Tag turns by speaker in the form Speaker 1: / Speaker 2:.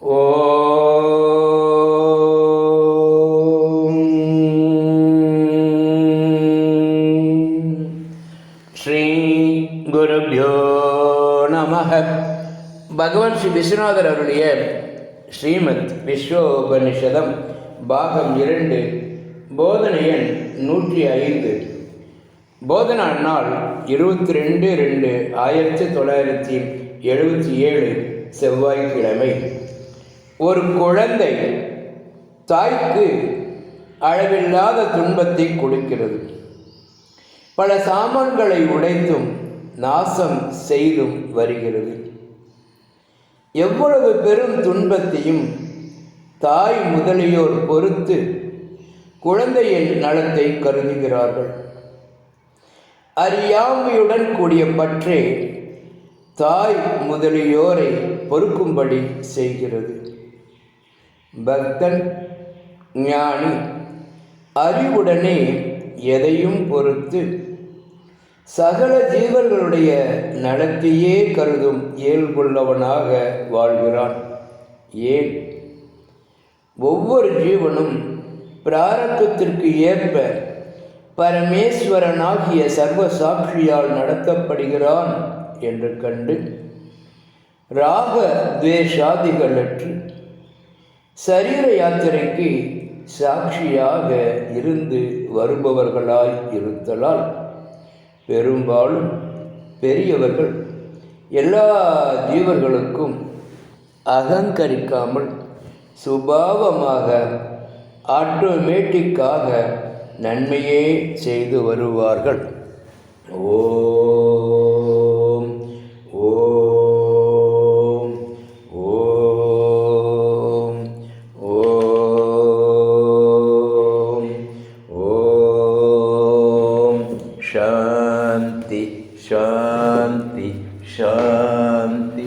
Speaker 1: ஓம் ஸ்ரீ குருப்யோ நமः. பகவான் ஸ்ரீ விஸ்வநாதர் அருளிய ஸ்ரீமத் விஸ்வோபனிஷதம் பாகம் 2, போதனை எண் 105. போதனா நாள் 22/2/1977 செவ்வாய்க்கிழமை. ஒரு குழந்தை தாய்க்கு அளவில்லாத துன்பத்தை கொடுக்கிறது. பல சாமான்களை உடைத்தும் நாசம் செய்தும் வருகிறது. எவ்வளவு பெரும் துன்பத்தையும் தாய் முதலியோர் பொறுத்து குழந்தையின் நலத்தை கருதுகிறார்கள். அறியாமையுடன் கூடிய பற்றே தாய் முதலியோரை பொறுக்கும்படி செய்கிறது. பக்தன் ஞானி அறிவுடனே எதையும் பொறுத்து சகல ஜீவர்களுடைய நலத்தையே கருதும் இயல்புள்ளவனாக வாழ்கிறான். ஏன்? ஒவ்வொரு ஜீவனும் பிராரத்தத்திற்கு ஏற்ப பரமேஸ்வரனாகிய சர்வ சாட்சியால் நடத்தப்படுகிறான் என்று கண்டு ராக துவேஷாதிகளற்று சரீர யாத்திரைக்கு சாட்சியாக இருந்து வருபவர்களாய் இருத்தலால் பெரும்பாலும் பெரியவர்கள் எல்லா ஜீவர்களுக்கும் அகங்கரிக்காமல் சுபாவமாக ஆட்டோமேட்டிக்காக நன்மையே செய்து வருவார்கள். ஓம் ஓம் ஓம் ஓம் ஓம். சாந்தி சாந்தி சாந்தி.